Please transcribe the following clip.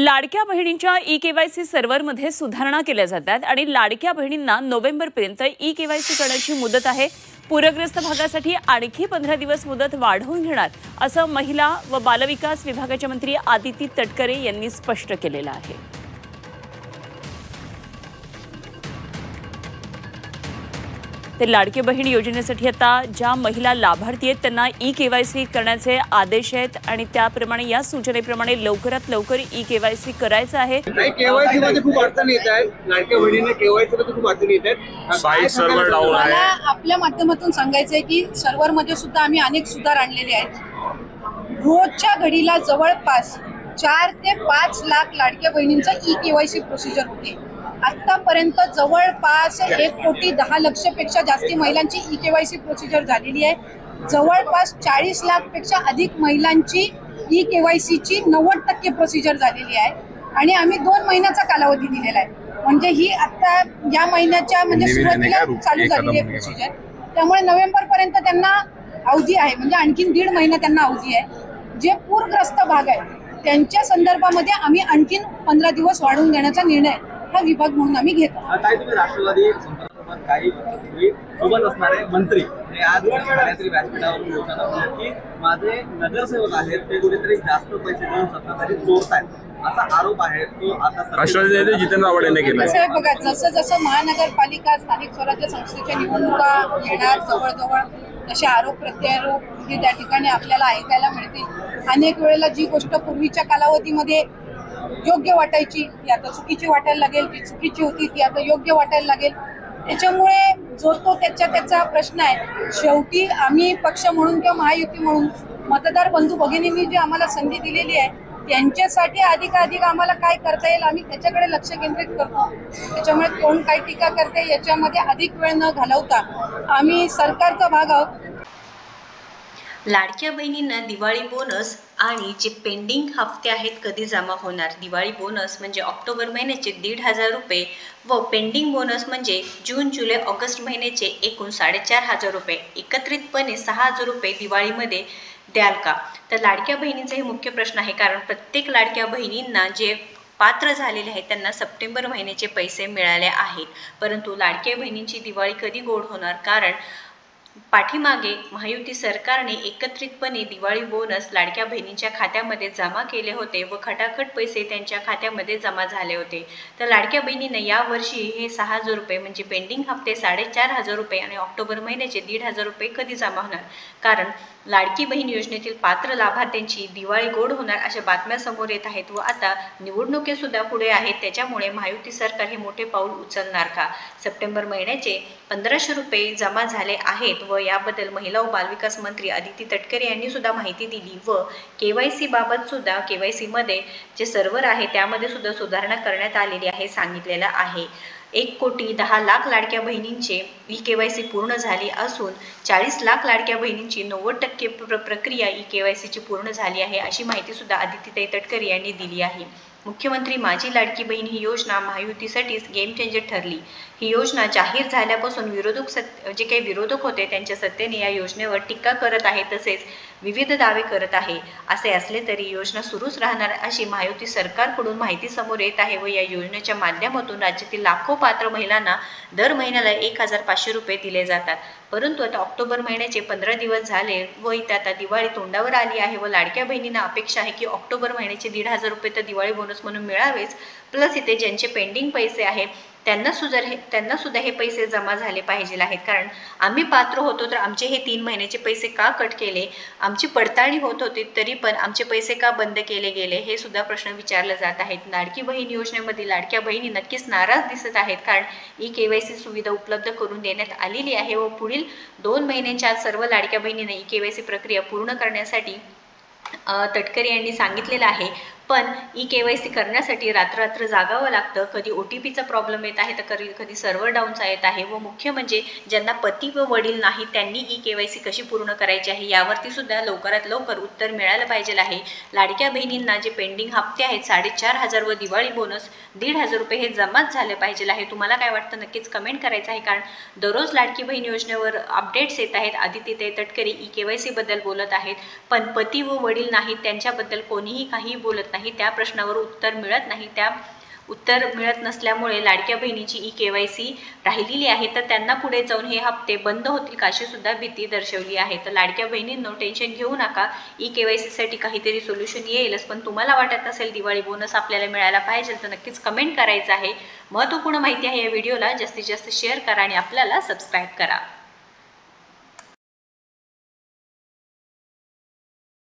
लाडक्या बहिणींच्या ई-केवायसी सर्व्हरमध्ये सुधारणा केल्या जातात आणि लाडक्या बहिणींना नोव्हेंबरपर्यंत ई-केवायसी करण्याची मुदत आहे। पूरग्रस्त भागासाठी आणखी 15 दिवस मुदत वाढवून घेणार असं महिला व बालविकास विभागाचे मंत्री आदिती तटकरे यांनी स्पष्ट केलेलं आहे। तर लाडकी बहीण योजनेसाठी आता ज्या महिला लाभार्थी आहेत त्यांना ई-केवायसी करण्याचे आदेश आहेत आणि त्याप्रमाणे या सूचनेप्रमाणे लवकरात लवकर ई-केवायसी करायचं आहे। केवायसी मध्ये खूप अडचणी येत आहेत, लाडक्या बहिणींना केवायसी मध्ये खूप अडचणी येत आहेत। साईट सर्व्हर डाऊन आहे। आपल्या माध्यमातून सांगायचं आहे की सर्व्हर मध्ये सुद्धा आम्ही अनेक सुधार आणलेले आहेत। रोजच्या घडीला जवळपास 4 ते 5 लाख लाडक्या बहिणींचा ई-केवायसी प्रोसिजर होते। आतापर्यंत जवळपास 1,10,00,000 पेक्षा जास्ती महिलांची ई-केवायसी प्रोसिजर झालेली आहे। जवळपास 40 लाख पेक्षा अधिक महिलांची ई-केवायसीची 90% प्रोसिजर झालेली आहे आणि आम्ही 2 महिन्याचा कालावधी दिलेला आहे। म्हणजे ही आता या महिन्याच्या म्हणजे सुरुवातीला चालू झालेली आहे प्रोसिजर। त्यामुळे नोव्हेंबर पर्यंत त्यांना अवधी आहे, म्हणजे आणखीन 1.5 महिना त्यांना अवधी आहे। जे पूरग्रस्त भाग आहे त्यांच्या संदर्भामध्ये आम्ही आणखीन 15 दिवस वाढवून देण्याचा निर्णय हा विभाग म्हणून आम्ही घेतो। तुम्ही राष्ट्रवादी संपर्कासोबत काही सोबत असणारे मंत्री आज काहीतरी व्यासपीठावर घोषणा केली की माझे नगरसेवक आहेत ते कुठेतरी जास्त पैसे देऊन सत्ताधारी चोरतायत असा आरोप आहे। तो आता राष्ट्रवादी नेते जितेंद्र आव्हाडांनी केला आहे। बघा, जसं जसं महानगरपालिका स्थानिक स्वराज्य संस्थेच्या निवडणुका येणार जवळजवळ तसे आरोप प्रत्यारोप त्या ठिकाणी आपल्याला ऐकायला मिळतील। अनेक वेळेला जी गोष्ट पूर्वीच्या कालावधीमध्ये योग्य वाटायची ती आता चुकीची वाटायला लागेल, जी चुकीची होती ती आता योग्य वाटायला लागेल। त्याच्यामुळे जो तो त्याचा प्रश्न आहे। शेवटी आम्ही पक्ष म्हणून किंवा महायुती म्हणून मतदार बंधू भगिनींनी जी आम्हाला संधी दिलेली आहे त्यांच्यासाठी अधिकाधिक आम्हाला काय करता येईल आम्ही त्याच्याकडे लक्ष केंद्रित करतो। त्याच्यामुळे कोण काय टीका करते याच्यामध्ये अधिक वेळ न घालवता आम्ही सरकारचा भाग आहोत। लाडक्या बहिणींना दिवाळी बोनस आणि जे पेंडिंग हफ्ते आहेत कधी जमा होणार। दिवाळी बोनस म्हणजे ऑक्टोबर महिन्याचे 1,500 रुपये व पेंडिंग बोनस म्हणजे जून जुलै ऑगस्ट महिन्याचे एकूण 4,500 रुपये एकत्रितपणे 6,000 रुपये दिवाळीमध्ये द्याल का? तर लाडक्या बहिणींचा हे मुख्य प्रश्न आहे, कारण प्रत्येक लाडक्या बहिणींना जे पात्र झालेले आहेत त्यांना सप्टेंबर महिन्याचे पैसे मिळाले आहेत, परंतु लाडक्या बहिणींची दिवाळी कधी गोड होणार? कारण पाठीमागे महायुती सरकारने एकत्रितपणे दिवाळी बोनस लाडक्या बहिणींच्या खात्यामध्ये जमा केले होते व खटाखट पैसे त्यांच्या खात्यामध्ये जमा झाले होते। तर लाडक्या बहिणींना यावर्षी हे 6,000 रुपये म्हणजे पेंडिंग हप्ते 4,500 रुपये आणि ऑक्टोबर महिन्याचे 1,500 रुपये कधी जमा होणार? कारण लाडकी बहीण योजनेतील पात्र लाभार्थ्यांची दिवाळी गोड होणार अशा बातम्या समोर येत आहेत व आता निवडणुकीसुद्धा पुढे आहेत। त्याच्यामुळे महायुती सरकार हे मोठे पाऊल उचलणार का? सप्टेंबर महिन्याचे 1,500 रुपये जमा झाले आहेत व याबद्दल महिला व बालविकास मंत्री आदिती तटकरे यांनी सुद्धा माहिती दिली व केवायसी बाबत सुद्धा केवायसी मध्ये जे सर्व्हर आहे त्यामध्ये सुद्धा सुधारणा करण्यात आलेली आहे सांगितलेलं आहे। 1,10,00,000 लाडक्या बहिणींचे ई-केवायसी पूर्ण झाली असून 40 लाख लाडक्या बहिणींची 90% प्रक्रिया ई-केवायसीची पूर्ण झाली आहे अशी माहिती सुद्धा आदिती तटकरे यांनी दिली आहे। मुख्यमंत्री माझी लाडकी बहीण ही योजना महायुतीसाठीच गेम चेंजर ठरली। ही योजना जाहीर झाल्यापासून जे काही विरोधक होते त्यांच्या सत्तेने या योजनेवर टीका करत आहे, तसेच विविध दावे करत आहे। असे असले तरी योजना सुरूच राहणार अशी महायुती सरकारकडून माहिती समोर येत आहे व या योजनेच्या माध्यमातून राज्यातील लाखो पात्र महिलांना दर महिन्याला 1,500 रुपये दिले जातात। परंतु आता ऑक्टोबर महिन्याचे 15 दिवस झाले व इथे आता दिवाळी तोंडावर आली आहे व लाडक्या बहिणींना अपेक्षा आहे की ऑक्टोबर महिन्याचे 1,500 रुपये तर दिवाळी बोनस म्हणून मिळावेच, प्लस इथे ज्यांचे पेंडिंग पैसे आहेत त्यांना सुद्धा हे पैसे जमा झाले पाहिजे आहेत। कारण आम्ही पात्र होतो तर आमचे हे 3 महिन्याचे पैसे का कट केले, आमची पडताळणी होत होती तरी पण आमचे पैसे का बंद केले गेले, हे सुद्धा प्रश्न विचारले जात आहेत। लाडकी बहीण योजनेमध्ये लाडक्या बहिणी नक्कीच नाराज दिसत आहेत, कारण ई-केवायसी सुविधा उपलब्ध करून देण्यात आलेली आहे व पुढील 2 महिन्यांच्या सर्व लाडक्या बहिणींना ई-केवायसी प्रक्रिया पूर्ण करण्यासाठी तटकरे यांनी सांगितलेलं आहे। पण ई-केवायसी करण्यासाठी रात्र जागावं लागतं। कधी OTPचा प्रॉब्लेम येत आहे तर कधी सर्व्हर डाऊनचा येत आहे व मुख्य म्हणजे ज्यांना पती व वडील नाही त्यांनी ई-केवायसी कशी पूर्ण करायची आहे यावरती सुद्धा लवकरात लवकर उत्तर मिळालं पाहिजे आहे। लाडक्या बहिणींना जे पेंडिंग हप्ते आहेत 4,500 व दिवाळी बोनस 1,500 रुपये हे जमाच झाले पाहिजे आहे। तुम्हाला काय वाटतं नक्कीच कमेंट करायचं आहे, कारण दररोज लाडकी बहीण योजनेवर अपडेट्स येत आहेत। आदिती तटकरे ई-केवायसी बद्दल बोलत आहेत, पण पती व वडील नाहीत त्यांच्याबद्दल कोणीही काही बोलत नाही। नाही, त्या प्रश्नावर उत्तर मिळत नाही, उत्तर मिळत नसल्यामुळे लाडक्या बहिणीची KYC राहिलेली आहे, तर त्यांना पुढे जाऊन हे हप्ते बंद होतील का अशी सुद्धा भीती दर्शवली आहे. तर लाडक्या बहिणींनो टेन्शन घेऊ नका, KYCसाठी काहीतरी सोल्युशन येईलच. पण तुम्हाला वाटत असेल दिवाळी बोनस आपल्याला मिळायला पाहिजे तर नक्कीच कमेंट करायचं आहे. महत्त्वपूर्ण माहिती आहे या व्हिडिओला जास्तीत जास्त शेअर करा आणि आपल्याला सबस्क्राईब करा.